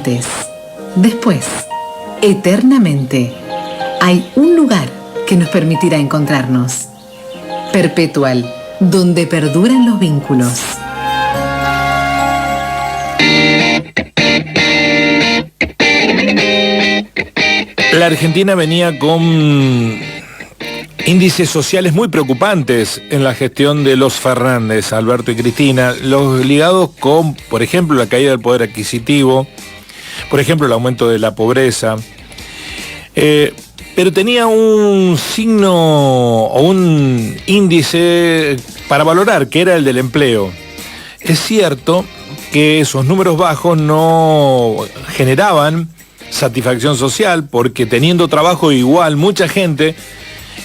instantes, después, eternamente, hay un lugar que nos permitirá encontrarnos. Perpetual, donde perduran los vínculos. La Argentina venía con índices sociales muy preocupantes en la gestión de los Fernández, Alberto y Cristina, los ligados con, por ejemplo, la caída del poder adquisitivo, por ejemplo, el aumento de la pobreza, pero tenía un signo o un índice para valorar, que era el del empleo. Es cierto que esos números bajos no generaban satisfacción social, porque teniendo trabajo igual mucha gente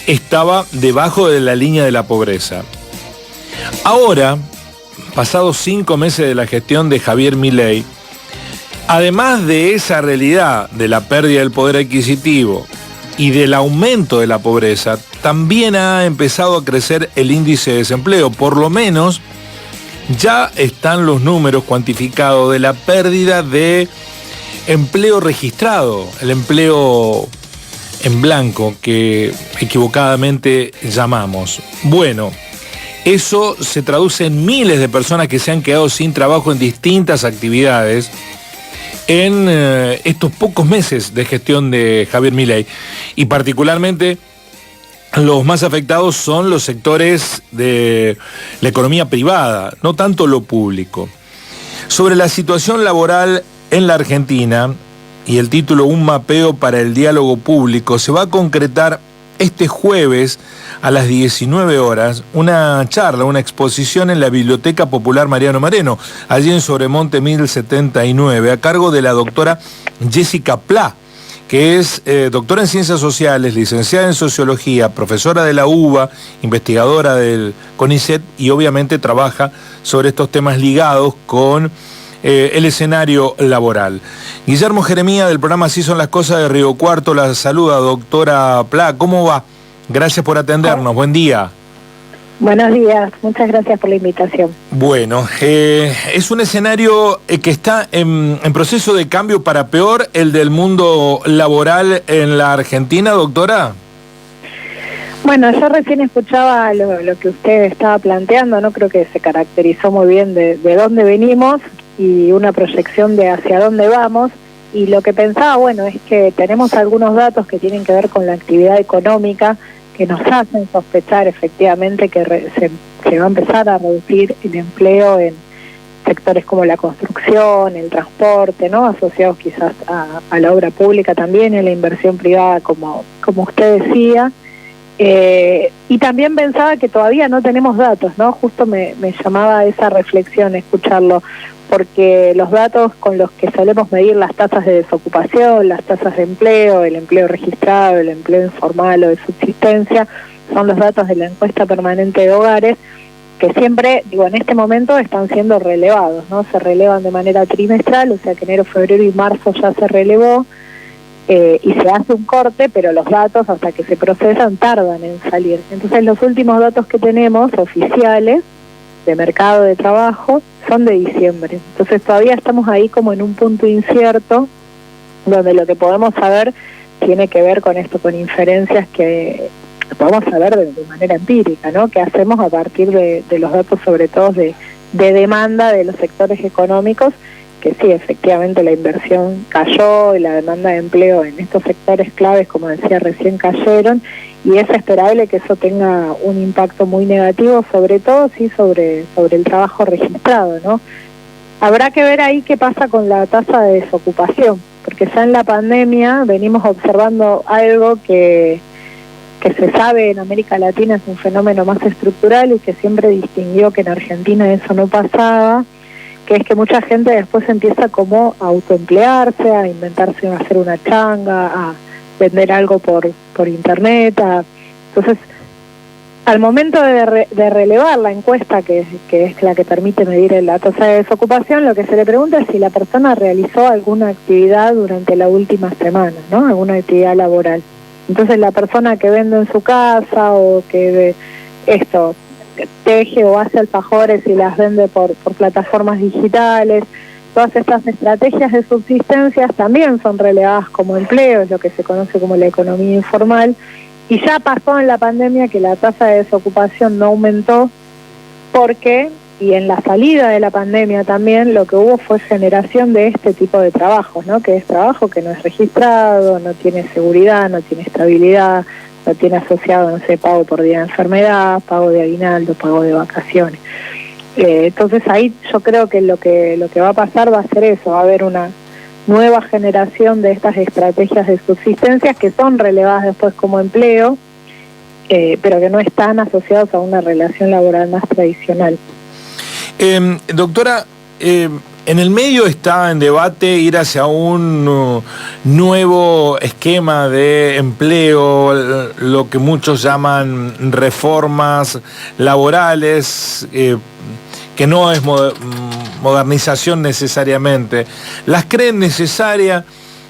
estaba debajo de la línea de la pobreza. Ahora, pasados 5 meses de la gestión de Javier Milei, además de esa realidad de la pérdida del poder adquisitivo y del aumento de la pobreza, también ha empezado a crecer el índice de desempleo. Por lo menos ya están los números cuantificados de la pérdida de empleo registrado, el empleo en blanco que equivocadamente llamamos. Bueno, eso se traduce en miles de personas que se han quedado sin trabajo en distintas actividades en estos pocos meses de gestión de Javier Milei, y particularmente los más afectados son los sectores de la economía privada, no tanto lo público. Sobre la situación laboral en la Argentina y el título Un mapeo para el diálogo público, se va a concretar este jueves a las 19 horas una charla, una exposición en la Biblioteca Popular Mariano Moreno, allí en Sobremonte 1079, a cargo de la doctora Jessica Plá, que es doctora en Ciencias Sociales, licenciada en Sociología, profesora de la UBA, investigadora del CONICET, y obviamente trabaja sobre estos temas ligados con el escenario laboral. Guillermo Jeremía, del programa Así son las cosas de Río Cuarto, la saluda. Doctora Plá, ¿cómo va? Gracias por atendernos, buen día. Buenos días, muchas gracias por la invitación. Bueno, es un escenario que está en proceso de cambio para peor, el del mundo laboral en la Argentina, doctora. Bueno, yo recién escuchaba lo que usted estaba planteando, ¿no? Creo que se caracterizó muy bien de dónde venimos y una proyección de hacia dónde vamos, y lo que pensaba, bueno, es que tenemos algunos datos que tienen que ver con la actividad económica que nos hacen sospechar efectivamente que se va a empezar a reducir el empleo en sectores como la construcción, el transporte, ¿no? Asociados quizás a la obra pública también y a la inversión privada, como usted decía. Y también pensaba que todavía no tenemos datos, ¿no? Justo me llamaba esa reflexión escucharlo, porque los datos con los que solemos medir las tasas de desocupación, las tasas de empleo, el empleo registrado, el empleo informal o de subsistencia, son los datos de la encuesta permanente de hogares, que siempre, en este momento están siendo relevados, ¿no? Se relevan de manera trimestral, o sea que enero, febrero y marzo ya se relevó, y se hace un corte, pero los datos hasta que se procesan tardan en salir. Entonces los últimos datos que tenemos oficiales de mercado de trabajo son de diciembre. Entonces todavía estamos ahí como en un punto incierto, donde lo que podemos saber tiene que ver con esto, con inferencias que podemos saber de manera empírica, ¿no? Que hacemos a partir de los datos, sobre todo de demanda de los sectores económicos, que sí, efectivamente la inversión cayó y la demanda de empleo en estos sectores claves, como decía recién, cayeron, y es esperable que eso tenga un impacto muy negativo, sobre todo sí sobre el trabajo registrado, ¿no? Habrá que ver ahí qué pasa con la tasa de desocupación, porque ya en la pandemia venimos observando algo que se sabe en América Latina es un fenómeno más estructural y que siempre distinguió que en Argentina eso no pasaba, que es que mucha gente después empieza como a autoemplearse, a inventarse, a hacer una changa, a vender algo por internet. Entonces, al momento de relevar la encuesta, que es la que permite medir la tasa de desocupación, lo que se le pregunta es si la persona realizó alguna actividad durante la última semana, ¿no? Alguna actividad laboral. Entonces, la persona que vende en su casa o que teje o hace alfajores y las vende por plataformas digitales, todas estas estrategias de subsistencias también son relevadas como empleo, es lo que se conoce como la economía informal, y ya pasó en la pandemia que la tasa de desocupación no aumentó porque, y en la salida de la pandemia también, lo que hubo fue generación de este tipo de trabajos, ¿no? Que es trabajo que no es registrado, no tiene seguridad, no tiene estabilidad, no tiene asociado, no sé, pago por día de enfermedad, pago de aguinaldo, pago de vacaciones. Entonces ahí yo creo que lo que va a pasar va a ser eso, va a haber una nueva generación de estas estrategias de subsistencia que son relevadas después como empleo, pero que no están asociados a una relación laboral más tradicional. Doctora, en el medio está en debate ir hacia un nuevo esquema de empleo, lo que muchos llaman reformas laborales, que no es modernización necesariamente. ¿Las creen necesarias?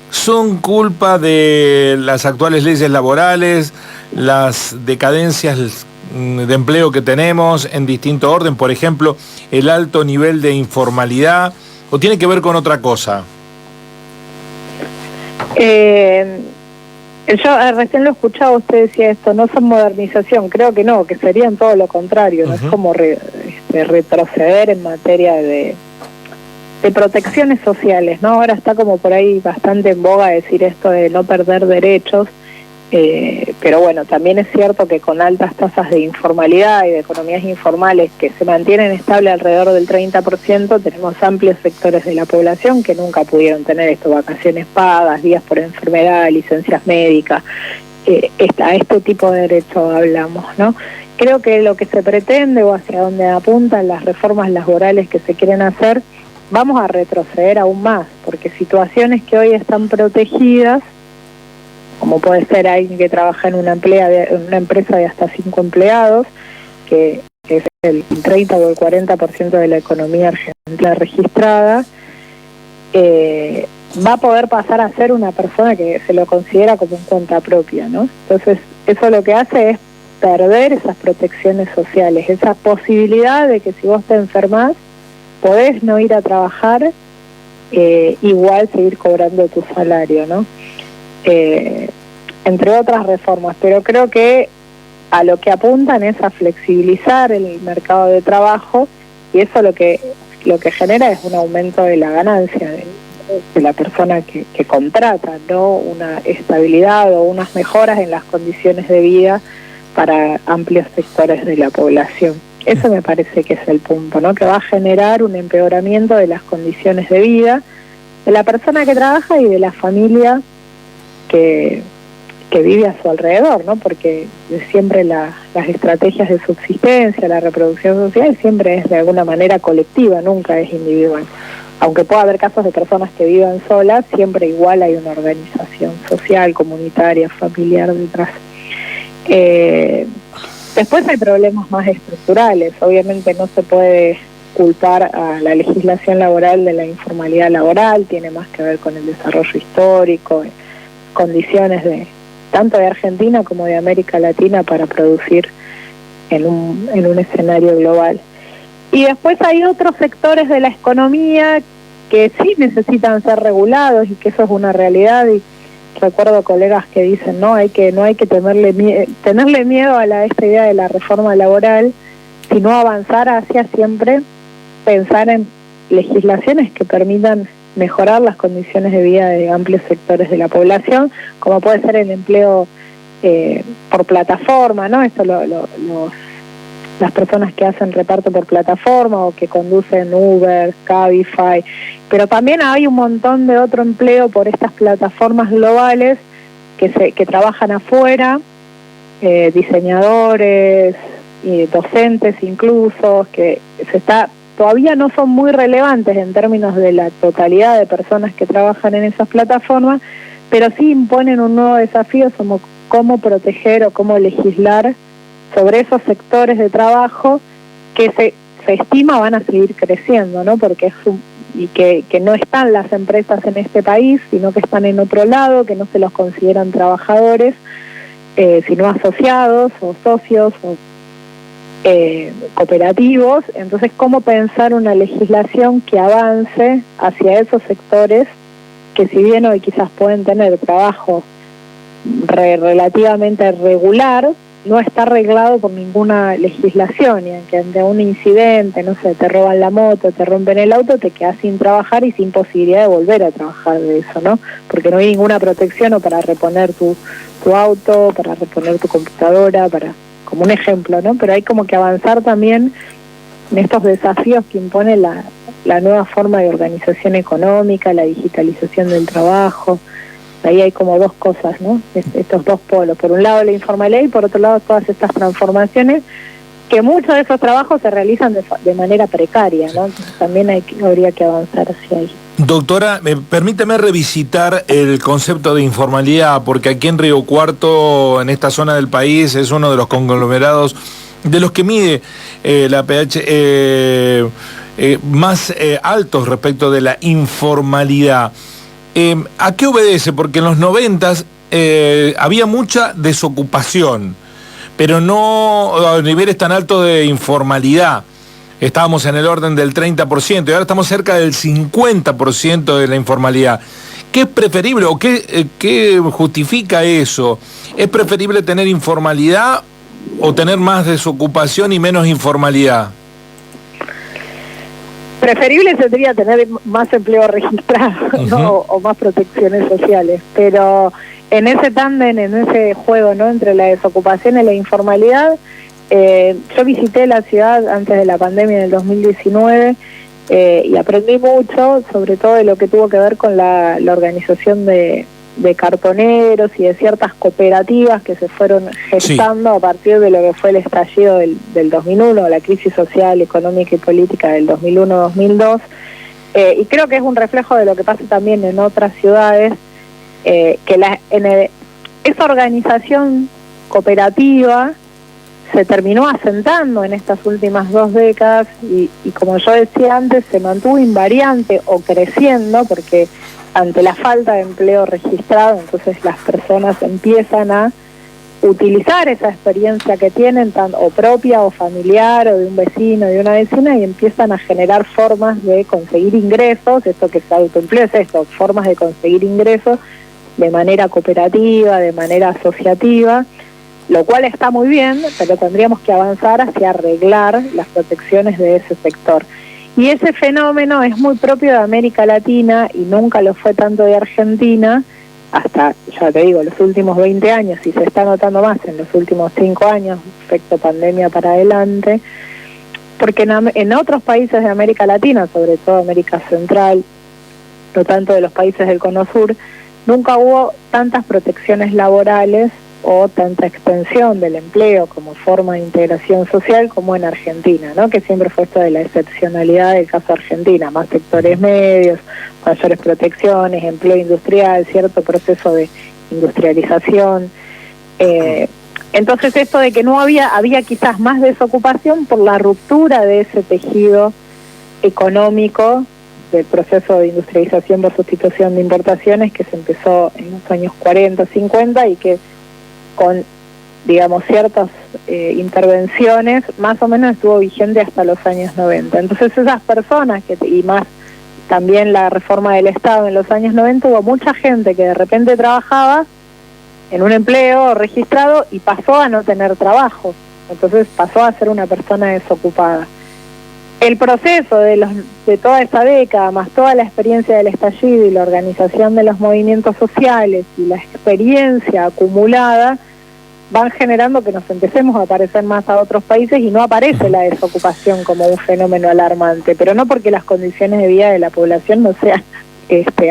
¿Son culpa de las actuales leyes laborales, las decadencias de empleo que tenemos en distinto orden, por ejemplo, el alto nivel de informalidad, o tiene que ver con otra cosa? Yo recién lo escuchaba, usted decía esto, no son modernización, creo que no, que serían todo lo contrario, no es como retroceder en materia de protecciones sociales, ¿no? Ahora está como por ahí bastante en boga decir esto de no perder derechos, pero bueno, también es cierto que con altas tasas de informalidad y de economías informales que se mantienen estable alrededor del 30%, tenemos amplios sectores de la población que nunca pudieron tener esto, vacaciones pagas, días por enfermedad, licencias médicas, a este tipo de derechos hablamos, ¿no? Creo que lo que se pretende o hacia donde apuntan las reformas laborales que se quieren hacer, vamos a retroceder aún más, porque situaciones que hoy están protegidas, como puede ser alguien que trabaja en una empresa de hasta 5 empleados, que es el 30 o el 40% de la economía argentina registrada, va a poder pasar a ser una persona que se lo considera como en cuenta propia, ¿no? Entonces, eso lo que hace es perder esas protecciones sociales, esa posibilidad de que si vos te enfermás, podés no ir a trabajar, igual seguir cobrando tu salario, ¿no? Entre otras reformas, pero creo que a lo que apuntan es a flexibilizar el mercado de trabajo, y eso lo que genera es un aumento de la ganancia de la persona que contrata, ¿no? Una estabilidad o unas mejoras en las condiciones de vida para amplios sectores de la población. Eso me parece que es el punto, ¿no? Que va a generar un empeoramiento de las condiciones de vida de la persona que trabaja y de la familia que vive a su alrededor, ¿no? Porque siempre las estrategias de subsistencia, la reproducción social, siempre es de alguna manera colectiva, nunca es individual. Aunque pueda haber casos de personas que vivan solas, siempre igual hay una organización social, comunitaria, familiar detrás. Después hay problemas más estructurales. Obviamente no se puede culpar a la legislación laboral de la informalidad laboral, tiene más que ver con el desarrollo histórico, condiciones tanto de Argentina como de América Latina para producir en un escenario global. Y después hay otros sectores de la economía que sí necesitan ser regulados, y que eso es una realidad, y recuerdo colegas que dicen no hay que tenerle miedo a esta idea de la reforma laboral, sino avanzar hacia siempre pensar en legislaciones que permitan mejorar las condiciones de vida de amplios sectores de la población, como puede ser el empleo por plataforma, ¿no? Esto las personas que hacen reparto por plataforma o que conducen Uber, Cabify, pero también hay un montón de otro empleo por estas plataformas globales que trabajan afuera, diseñadores, docentes incluso, que todavía no son muy relevantes en términos de la totalidad de personas que trabajan en esas plataformas, pero sí imponen un nuevo desafío como cómo proteger o cómo legislar sobre esos sectores de trabajo que se estima van a seguir creciendo, ¿no? Porque que no están las empresas en este país, sino que están en otro lado, que no se los consideran trabajadores, sino asociados o socios cooperativos. Entonces, ¿cómo pensar una legislación que avance hacia esos sectores que, si bien hoy quizás pueden tener trabajo relativamente regular, no está arreglado por ninguna legislación, y aunque ante un incidente, no sé, te roban la moto, te rompen el auto, te quedas sin trabajar y sin posibilidad de volver a trabajar de eso, ¿no? Porque no hay ninguna protección o para reponer tu auto, para reponer tu computadora, como un ejemplo, ¿no? Pero hay como que avanzar también en estos desafíos que impone la nueva forma de organización económica, la digitalización del trabajo. Ahí hay como dos cosas, ¿no? Estos dos polos. Por un lado la informalidad y por otro lado todas estas transformaciones, que muchos de esos trabajos se realizan de manera precaria, ¿no? Entonces también habría que avanzar hacia ahí. Doctora, permíteme revisitar el concepto de informalidad, porque aquí en Río Cuarto, en esta zona del país, es uno de los conglomerados de los que mide la pH más altos respecto de la informalidad. ¿A qué obedece? Porque en los 90 había mucha desocupación, pero no a niveles tan altos de informalidad. Estábamos en el orden del 30% y ahora estamos cerca del 50% de la informalidad. ¿Qué es preferible o qué justifica eso? ¿Es preferible tener informalidad o tener más desocupación y menos informalidad? Preferible sería tener más empleo registrado, ¿no? O más protecciones sociales, pero en ese tándem, en ese juego, ¿no?, entre la desocupación y la informalidad, yo visité la ciudad antes de la pandemia en el 2019 y aprendí mucho, sobre todo de lo que tuvo que ver con la organización de cartoneros y de ciertas cooperativas que se fueron gestando a partir de lo que fue el estallido del 2001, la crisis social, económica y política del 2001-2002, y creo que es un reflejo de lo que pasa también en otras ciudades, que esa organización cooperativa se terminó asentando en estas últimas 2 décadas y como yo decía antes, se mantuvo invariante o creciendo, porque ante la falta de empleo registrado, entonces las personas empiezan a utilizar esa experiencia que tienen, o propia o familiar, o de un vecino, de una vecina, y empiezan a generar formas de conseguir ingresos. Esto que se autoempleo es esto, formas de conseguir ingresos de manera cooperativa, de manera asociativa, lo cual está muy bien, pero tendríamos que avanzar hacia arreglar las protecciones de ese sector. Y ese fenómeno es muy propio de América Latina y nunca lo fue tanto de Argentina, hasta, ya te digo, los últimos 20 años, y se está notando más en los últimos 5 años, efecto pandemia para adelante, porque en otros países de América Latina, sobre todo América Central, no tanto de los países del Cono Sur, nunca hubo tantas protecciones laborales o tanta extensión del empleo como forma de integración social como en Argentina, ¿no? Que siempre fue esto de la excepcionalidad del caso Argentina, más sectores medios, mayores protecciones, empleo industrial, cierto proceso de industrialización. Entonces esto de que no había quizás más desocupación por la ruptura de ese tejido económico del proceso de industrialización por sustitución de importaciones que se empezó en los años 40, 50 y que con, digamos, ciertas intervenciones, más o menos estuvo vigente hasta los años 90. Entonces esas personas, y más también la reforma del Estado en los años 90, hubo mucha gente que de repente trabajaba en un empleo registrado y pasó a no tener trabajo. Entonces pasó a ser una persona desocupada. El proceso de toda esa década, más toda la experiencia del estallido y la organización de los movimientos sociales y la experiencia acumulada, van generando que nos empecemos a parecer más a otros países y no aparece la desocupación como un fenómeno alarmante, pero no porque las condiciones de vida de la población no sean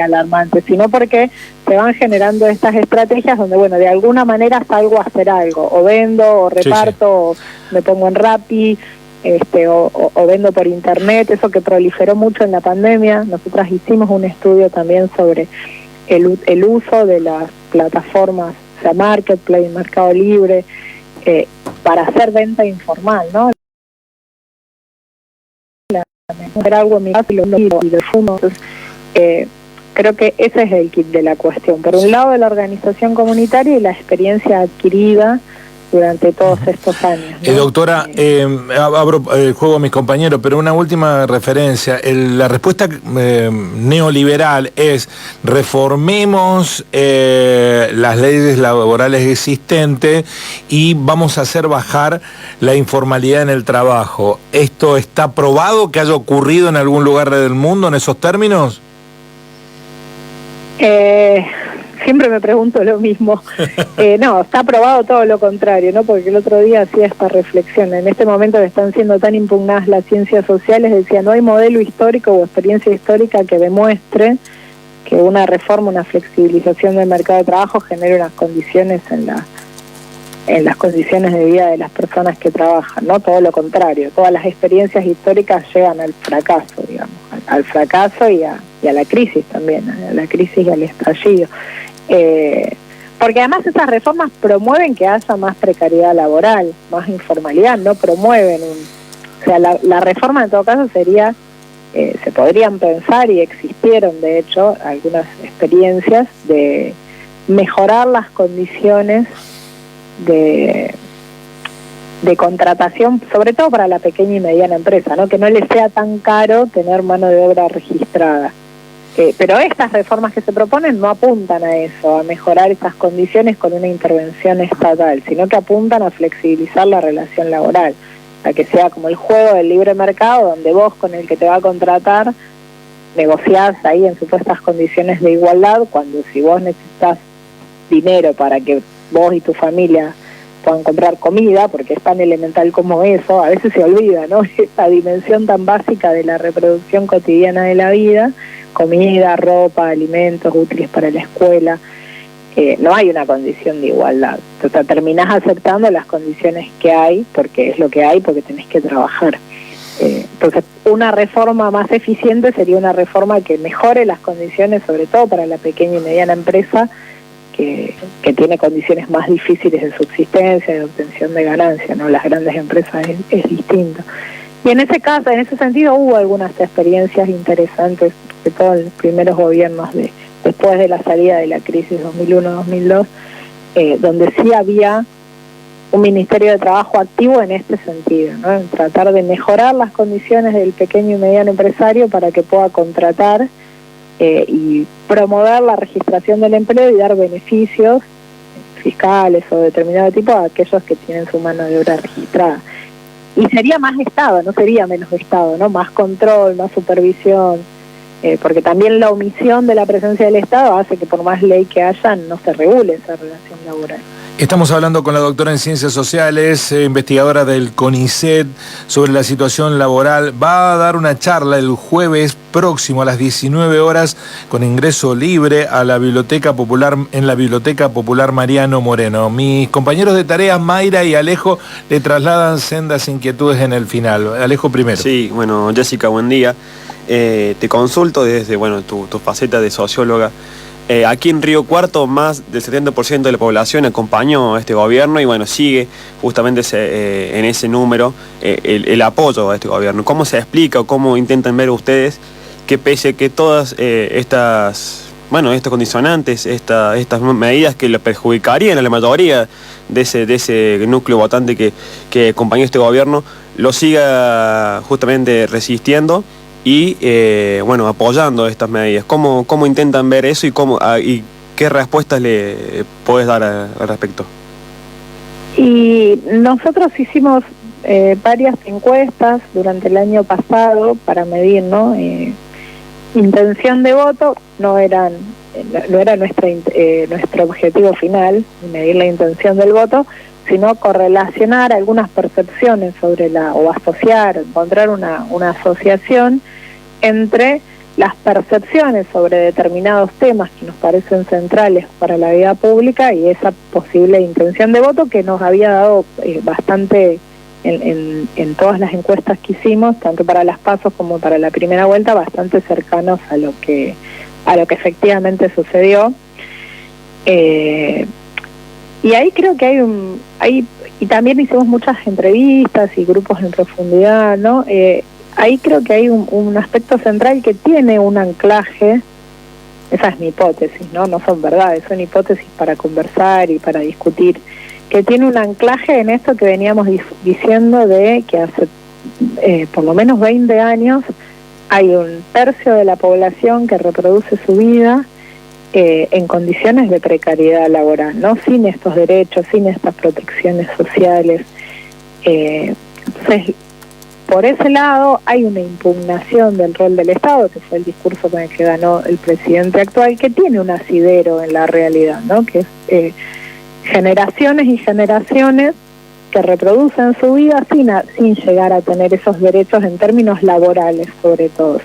alarmantes, sino porque se van generando estas estrategias donde, bueno, de alguna manera salgo a hacer algo, o vendo, o reparto, o me pongo en Rappi, o vendo por internet, eso que proliferó mucho en la pandemia. Nosotras hicimos un estudio también sobre el uso de las plataformas, o sea, Marketplace, Mercado Libre, para hacer venta informal, ¿no? Era algo en mi caso y de fumo. Entonces, creo que ese es el kit de la cuestión. Por un lado, de la organización comunitaria y la experiencia adquirida durante todos estos años, ¿no? Doctora, abro el juego a mis compañeros, pero una última referencia. La respuesta neoliberal es: reformemos las leyes laborales existentes y vamos a hacer bajar la informalidad en el trabajo. ¿Esto está probado que haya ocurrido en algún lugar del mundo en esos términos? Siempre me pregunto lo mismo. No, está probado todo lo contrario, ¿no? Porque el otro día hacía esta reflexión. En este momento que están siendo tan impugnadas las ciencias sociales, decía, no hay modelo histórico o experiencia histórica que demuestre que una reforma, una flexibilización del mercado de trabajo genere unas condiciones en las condiciones de vida de las personas que trabajan, ¿no? Todo lo contrario. Todas las experiencias históricas llevan al fracaso, digamos, al fracaso y a la crisis también, a la crisis y al estallido. Porque además esas reformas promueven que haya más precariedad laboral, más informalidad, no promueven o sea, la reforma en todo caso sería, se podrían pensar y existieron de hecho algunas experiencias de mejorar las condiciones de contratación, sobre todo para la pequeña y mediana empresa, ¿no? Que no les sea tan caro tener mano de obra registrada. Pero estas reformas que se proponen no apuntan a eso, a mejorar esas condiciones con una intervención estatal, sino que apuntan a flexibilizar la relación laboral, a que sea como el juego del libre mercado, donde vos con el que te va a contratar negociás ahí en supuestas condiciones de igualdad, cuando si vos necesitas dinero para que vos y tu familia puedan comprar comida, porque es tan elemental como eso, a veces se olvida, ¿no? Esta dimensión tan básica de la reproducción cotidiana de la vida, comida, ropa, alimentos útiles para la escuela, no hay una condición de igualdad. Entonces terminás aceptando las condiciones que hay, porque es lo que hay, porque tenés que trabajar. Entonces una reforma más eficiente sería una reforma que mejore las condiciones, sobre todo para la pequeña y mediana empresa, que tiene condiciones más difíciles de subsistencia, de obtención de ganancia, ¿no? Las grandes empresas es distinto. Y en ese caso, en ese sentido, hubo algunas experiencias interesantes, sobre todo en los primeros gobiernos después de la salida de la crisis 2001-2002, donde sí había un Ministerio de Trabajo activo en este sentido, ¿no? En tratar de mejorar las condiciones del pequeño y mediano empresario para que pueda contratar y promover la registración del empleo y dar beneficios fiscales o de determinado tipo a aquellos que tienen su mano de obra registrada. Y sería más Estado, no sería menos Estado, ¿no? Más control, más supervisión, porque también la omisión de la presencia del Estado hace que por más ley que haya no se regule esa relación laboral. Estamos hablando con la doctora en Ciencias Sociales, investigadora del CONICET, sobre la situación laboral. Va a dar una charla el jueves próximo a las 19 horas con ingreso libre a la Biblioteca Popular, en la Biblioteca Popular Mariano Moreno. Mis compañeros de tareas, Mayra y Alejo, le trasladan sendas inquietudes en el final. Alejo primero. Sí, bueno, Jessica, buen día. Te consulto desde tu faceta de socióloga. Aquí en Río Cuarto más del 70% de la población acompañó a este gobierno y bueno, sigue justamente en ese número el apoyo a este gobierno. ¿Cómo se explica o cómo intentan ver ustedes que pese a que todas estos condicionantes, estas medidas que le perjudicarían a la mayoría de ese núcleo votante que acompañó este gobierno, lo siga justamente resistiendo y apoyando estas medidas? ¿Cómo intentan ver eso y qué respuestas le puedes dar al respecto? Y nosotros hicimos varias encuestas durante el año pasado para medir, ¿no? Intención de voto. No era nuestro objetivo final medir la intención del voto, sino correlacionar algunas percepciones sobre o asociar, encontrar una asociación entre las percepciones sobre determinados temas que nos parecen centrales para la vida pública y esa posible intención de voto que nos había dado bastante en todas las encuestas que hicimos, tanto para las PASO como para la primera vuelta, bastante cercanos a lo que efectivamente sucedió. Y ahí creo que y también hicimos muchas entrevistas y grupos en profundidad, ¿no? Ahí creo que hay un aspecto central que tiene un anclaje. Esa es mi hipótesis, ¿no? No son verdades, son hipótesis para conversar y para discutir, que tiene un anclaje en esto que veníamos diciendo de que hace por lo menos 20 años hay un tercio de la población que reproduce su vida en condiciones de precariedad laboral, ¿no? Sin estos derechos, sin estas protecciones sociales. Entonces, por ese lado hay una impugnación del rol del Estado, que fue el discurso con el que ganó el presidente actual, que tiene un asidero en la realidad, ¿no? Que es generaciones y generaciones que reproducen su vida sin llegar a tener esos derechos en términos laborales, sobre todo.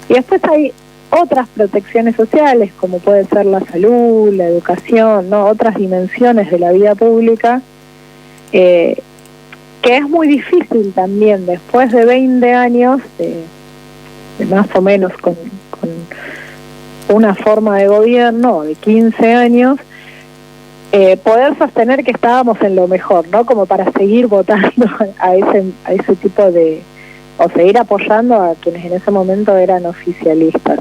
Y después hay otras protecciones sociales, como puede ser la salud, la educación, ¿no? Otras dimensiones de la vida pública, que es muy difícil también, después de 20 años, de más o menos con una forma de gobierno, de 15 años, poder sostener que estábamos en lo mejor, ¿no? Como para seguir votando a ese tipo de... o seguir apoyando a quienes en ese momento eran oficialistas.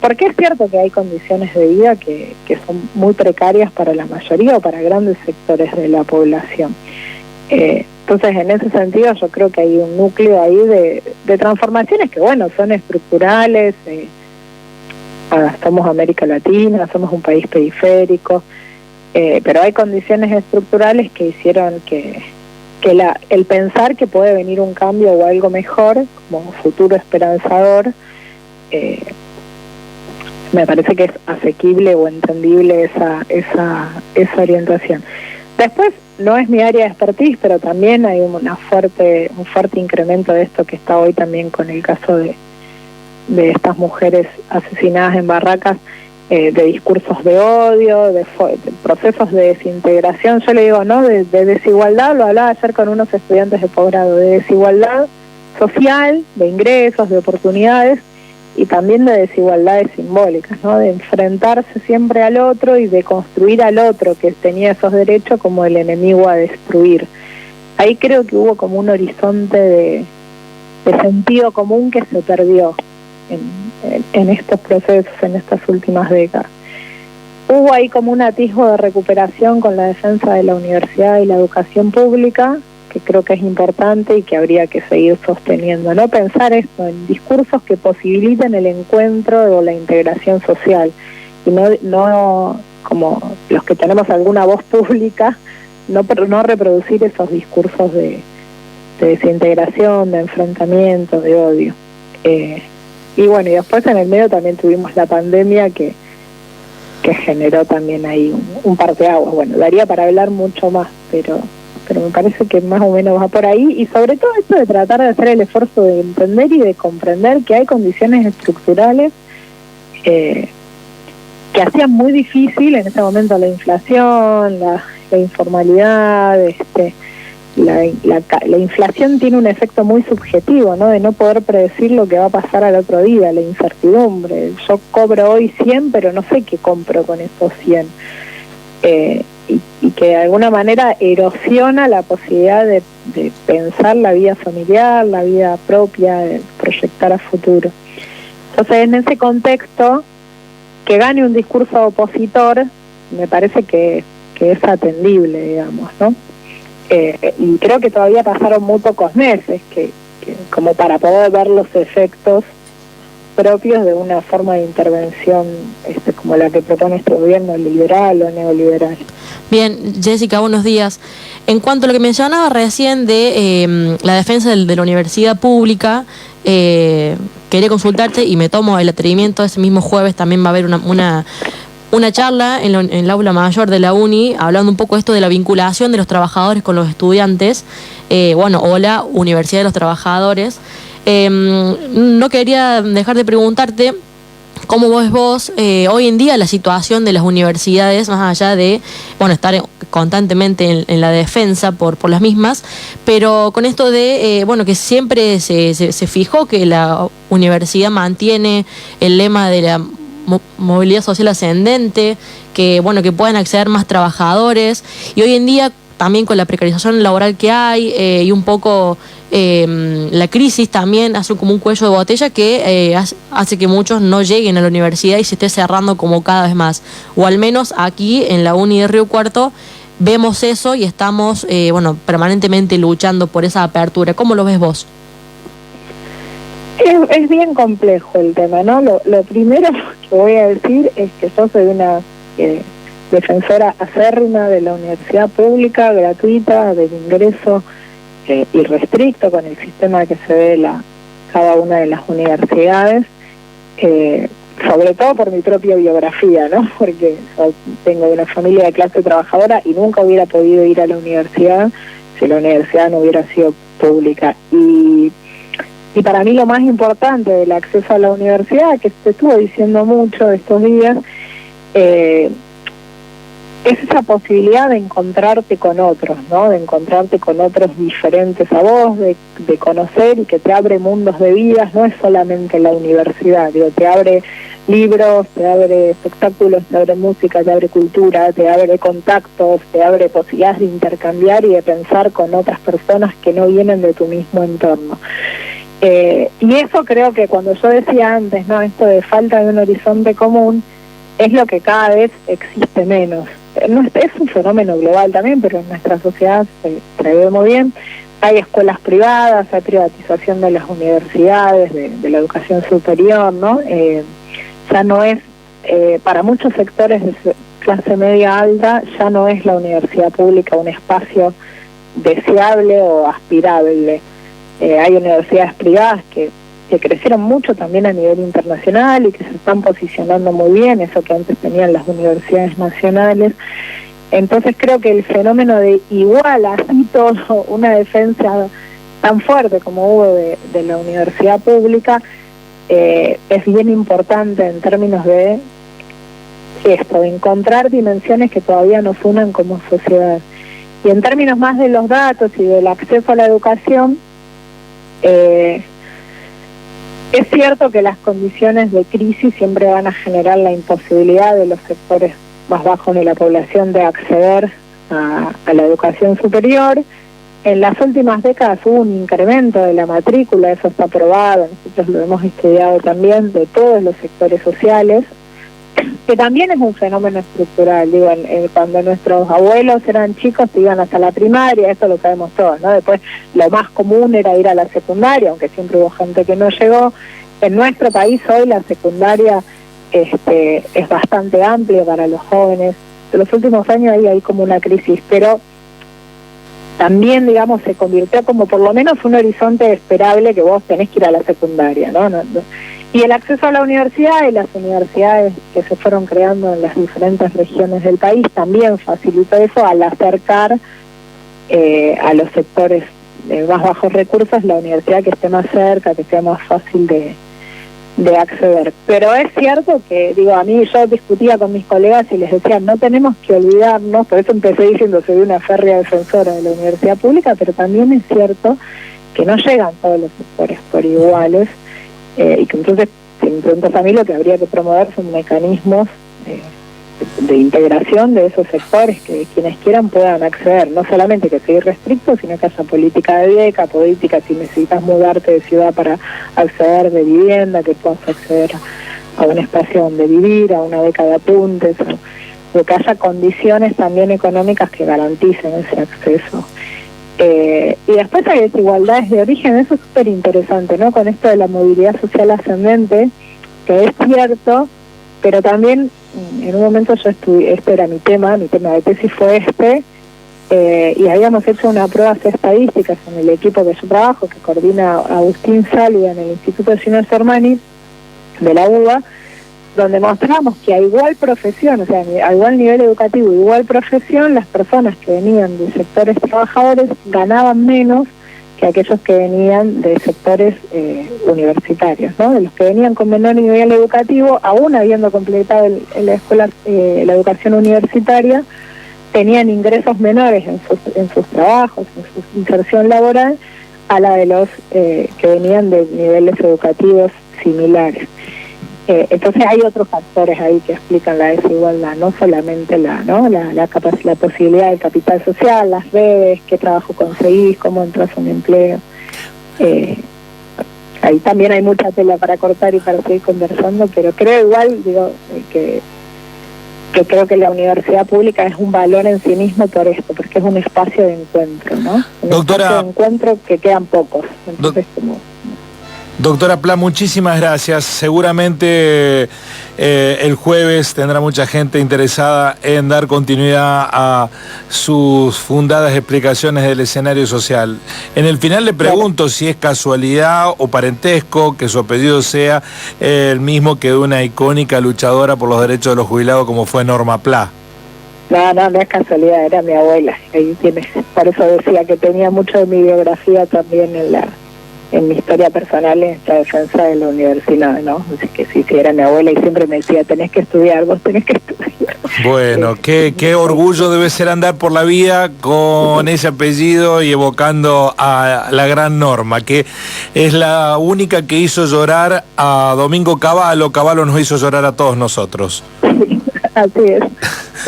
Porque es cierto que hay condiciones de vida que son muy precarias para la mayoría o para grandes sectores de la población. Entonces, en ese sentido, yo creo que hay un núcleo ahí de transformaciones que, bueno, son estructurales. Somos América Latina, somos un país periférico, pero hay condiciones estructurales que hicieron que el pensar que puede venir un cambio o algo mejor, como futuro esperanzador, me parece que es asequible o entendible esa orientación. Después, no es mi área de expertise, pero también hay un fuerte incremento de esto que está hoy también con el caso de estas mujeres asesinadas en barracas, de discursos de odio, de procesos de desintegración. Yo le digo, ¿no? De desigualdad, lo hablaba ayer con unos estudiantes de posgrado, de desigualdad social, de ingresos, de oportunidades, y también de desigualdades simbólicas, ¿no? De enfrentarse siempre al otro y de construir al otro que tenía esos derechos como el enemigo a destruir. Ahí creo que hubo como un horizonte de sentido común que se perdió en estos procesos, en estas últimas décadas. Hubo ahí como un atisbo de recuperación con la defensa de la universidad y la educación pública, que creo que es importante y que habría que seguir sosteniendo, ¿no? Pensar esto en discursos que posibiliten el encuentro o la integración social, y no como los que tenemos alguna voz pública, no reproducir esos discursos de desintegración, de enfrentamiento, de odio. Y bueno, y después en el medio también tuvimos la pandemia que generó también ahí un parteaguas. Bueno, daría para hablar mucho más, pero me parece que más o menos va por ahí, y sobre todo esto de tratar de hacer el esfuerzo de entender y de comprender que hay condiciones estructurales que hacían muy difícil en ese momento la inflación, la informalidad, la inflación tiene un efecto muy subjetivo, ¿no? De no poder predecir lo que va a pasar al otro día, la incertidumbre. Yo cobro hoy 100, pero no sé qué compro con esos 100. Y que de alguna manera erosiona la posibilidad de pensar la vida familiar, la vida propia, de proyectar a futuro. Entonces, en ese contexto, que gane un discurso opositor, me parece que es atendible, digamos, ¿no? Y creo que todavía pasaron muy pocos meses que como para poder ver los efectos propios de una forma de intervención como la que propone este gobierno, liberal o neoliberal. Bien, Jessica, buenos días. En cuanto a lo que mencionaba recién de la defensa de la universidad pública, quería consultarte, y me tomo el atrevimiento, ese mismo jueves también va a haber una charla en el aula mayor de la UNI, hablando un poco esto de la vinculación de los trabajadores con los estudiantes, o la Universidad de los Trabajadores. No quería dejar de preguntarte cómo ves vos hoy en día la situación de las universidades, más allá de estar constantemente en la defensa por las mismas, pero con esto de que siempre se fijó que la universidad mantiene el lema de la movilidad social ascendente, que puedan acceder más trabajadores, y hoy en día también con la precarización laboral que hay y un poco la crisis también hace como un cuello de botella que hace que muchos no lleguen a la universidad y se esté cerrando como cada vez más, o al menos aquí en la Uni de Río Cuarto vemos eso y estamos, permanentemente luchando por esa apertura. ¿Cómo lo ves vos? Es bien complejo el tema, ¿no? Lo primero que voy a decir es que yo soy una defensora acérrima de la universidad pública, gratuita, del ingreso irrestricto con el sistema que se ve cada una de las universidades, sobre todo por mi propia biografía, ¿no? Porque yo tengo una familia de clase trabajadora y nunca hubiera podido ir a la universidad si la universidad no hubiera sido pública. Y para mí lo más importante del acceso a la universidad, que se estuvo diciendo mucho estos días, es esa posibilidad de encontrarte con otros, ¿no? De encontrarte con otros diferentes a vos, de conocer y que te abre mundos de vidas. No es solamente la universidad, te abre libros, te abre espectáculos, te abre música, te abre cultura, te abre contactos, te abre posibilidades de intercambiar y de pensar con otras personas que no vienen de tu mismo entorno. Y eso creo que cuando yo decía antes, ¿no? Esto de falta de un horizonte común, es lo que cada vez existe menos. No es un fenómeno global también, pero en nuestra sociedad se ve muy bien. Hay escuelas privadas, hay privatización de las universidades, de la educación superior, ¿no? Ya no es, para muchos sectores de clase media alta, ya no es la universidad pública un espacio deseable o aspirable. Hay universidades privadas que crecieron mucho también a nivel internacional y que se están posicionando muy bien, eso que antes tenían las universidades nacionales. Entonces creo que el fenómeno de igual, así todo, una defensa tan fuerte como hubo de la universidad pública, es bien importante en términos de esto, de encontrar dimensiones que todavía nos unan como sociedad. Y en términos más de los datos y del acceso a la educación, es cierto que las condiciones de crisis siempre van a generar la imposibilidad de los sectores más bajos de la población de acceder a la educación superior. En las últimas décadas hubo un incremento de la matrícula, eso está probado, nosotros lo hemos estudiado también, de todos los sectores sociales, que también es un fenómeno estructural. Digo, cuando nuestros abuelos eran chicos iban hasta la primaria, eso lo sabemos todos, ¿no? Después lo más común era ir a la secundaria, aunque siempre hubo gente que no llegó. En nuestro país hoy la secundaria es bastante amplia para los jóvenes. En los últimos años hay como una crisis, pero también, digamos, se convirtió como por lo menos un horizonte esperable que vos tenés que ir a la secundaria, ¿no? Y el acceso a la universidad y las universidades que se fueron creando en las diferentes regiones del país también facilitó eso al acercar a los sectores de más bajos recursos la universidad que esté más cerca, que sea más fácil de acceder. Pero es cierto que, digo, a mí yo discutía con mis colegas y les decía, no tenemos que olvidarnos, por eso empecé diciendo soy una férrea defensora de la universidad pública, pero también es cierto que no llegan todos los sectores por iguales, y que entonces, si me preguntas a mí, lo que habría que promover son mecanismos de integración de esos sectores, que quienes quieran puedan acceder, no solamente que sea irrestricto, sino que haya política de beca, política si necesitas mudarte de ciudad para acceder de vivienda, que puedas acceder a un espacio donde vivir, a una beca de apuntes, o que haya condiciones también económicas que garanticen ese acceso. Y después hay desigualdades de origen, eso es súper interesante, ¿no? Con esto de la movilidad social ascendente, que es cierto, pero también en un momento yo estudié, este era mi tema de tesis fue y habíamos hecho una prueba de estadísticas en el equipo que yo trabajo, que coordina Agustín Salvia en el Instituto Gino Germani de la UBA, donde mostramos que a igual profesión, o sea, a igual nivel educativo, igual profesión, las personas que venían de sectores trabajadores ganaban menos que aquellos que venían de sectores universitarios, ¿no? De los que venían con menor nivel educativo, aún habiendo completado la escuela, la educación universitaria, tenían ingresos menores en sus trabajos, en su inserción laboral, a la de los que venían de niveles educativos similares. Entonces hay otros factores ahí que explican la desigualdad, no solamente la posibilidad del capital social, las redes, qué trabajo conseguís, cómo entras a un empleo. Ahí también hay mucha tela para cortar y para seguir conversando, pero creo igual, digo, que que creo que la universidad pública es un valor en sí mismo por esto, porque es un espacio de encuentro, ¿no? Un Doctora, espacio de encuentro que quedan pocos. Entonces, Doctora Pla, muchísimas gracias. Seguramente el jueves tendrá mucha gente interesada en dar continuidad a sus fundadas explicaciones del escenario social. En el final le pregunto si es casualidad o parentesco que su apellido sea el mismo que de una icónica luchadora por los derechos de los jubilados como fue Norma Pla. No es casualidad, era mi abuela. Ahí tiene, por eso decía que tenía mucho de mi biografía también en mi historia personal, en esta defensa de la universidad, ¿no? Así que sí, era mi abuela y siempre me decía, tenés que estudiar, vos tenés que estudiar. Bueno, qué orgullo debe ser andar por la vida con ese apellido y evocando a la gran Norma, que es la única que hizo llorar a Domingo Cavallo. Cavallo nos hizo llorar a todos nosotros. Así es.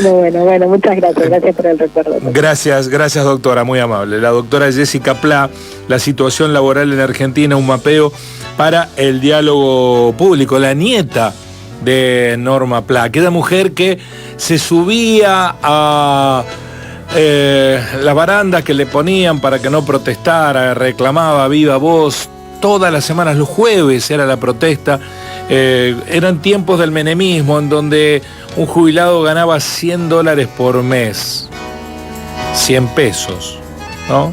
Bueno, muchas gracias por el recuerdo. Gracias doctora, muy amable. La doctora Jessica Pla, la situación laboral en Argentina, un mapeo para el diálogo público, la nieta de Norma Pla, aquella mujer que se subía a las barandas que le ponían para que no protestara, reclamaba a viva voz, todas las semanas, los jueves era la protesta. Eran tiempos del menemismo en donde un jubilado ganaba $100 por mes, 100 pesos, ¿no?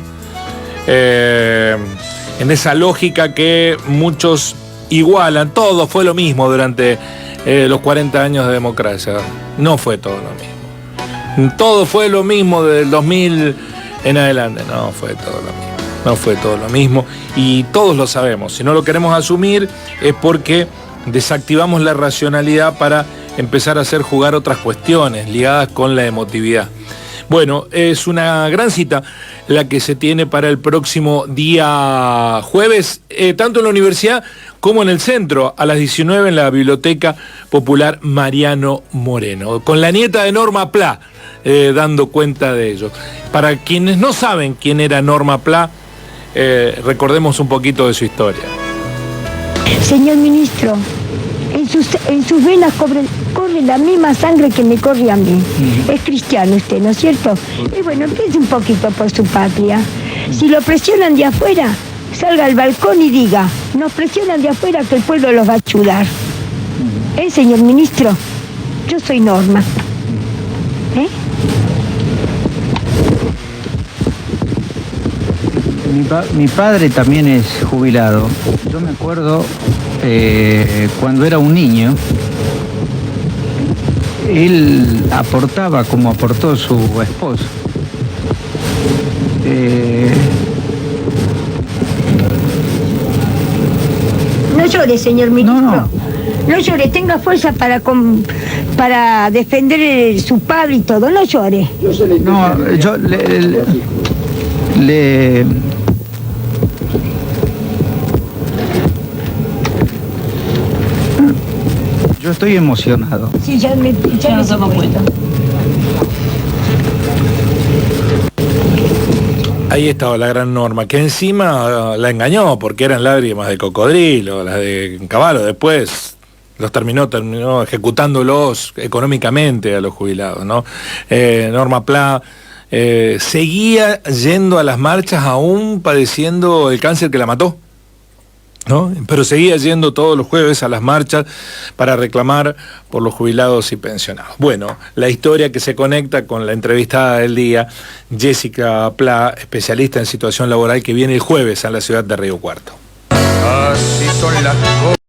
En esa lógica que muchos igualan, todo fue lo mismo durante los 40 años de democracia. No fue todo lo mismo. Todo fue lo mismo del 2000 en adelante. No fue todo lo mismo. No fue todo lo mismo. Y todos lo sabemos. Si no lo queremos asumir es porque desactivamos la racionalidad para empezar a hacer jugar otras cuestiones ligadas con la emotividad. Bueno, es una gran cita la que se tiene para el próximo día jueves, tanto en la universidad como en el centro, a las 19 en la Biblioteca Popular Mariano Moreno, con la nieta de Norma Pla, dando cuenta de ello. Para quienes no saben quién era Norma Pla, recordemos un poquito de su historia. Señor ministro, en sus venas corre la misma sangre que me corre a mí. Es cristiano usted, ¿no es cierto? Y bueno, piense un poquito por su patria. Si lo presionan de afuera, salga al balcón y diga, nos presionan de afuera que el pueblo los va a ayudar. Señor ministro, yo soy Norma. Mi padre también es jubilado. Yo me acuerdo cuando era un niño, él aportaba como aportó su esposo. No llore, señor ministro. No llore, tenga fuerza para defender su padre y todo. No llore. No, yo yo estoy emocionado. Sí, ya nos damos cuenta. Ahí estaba la gran Norma, que encima la engañó porque eran lágrimas de cocodrilo, las de Cavallo. Después los terminó ejecutándolos económicamente a los jubilados, ¿no? Norma Pla seguía yendo a las marchas aún padeciendo el cáncer que la mató, ¿no? Pero seguía yendo todos los jueves a las marchas para reclamar por los jubilados y pensionados. Bueno, la historia que se conecta con la entrevistada del día, Jessica Pla, especialista en situación laboral, que viene el jueves a la ciudad de Río Cuarto. Así son las cosas.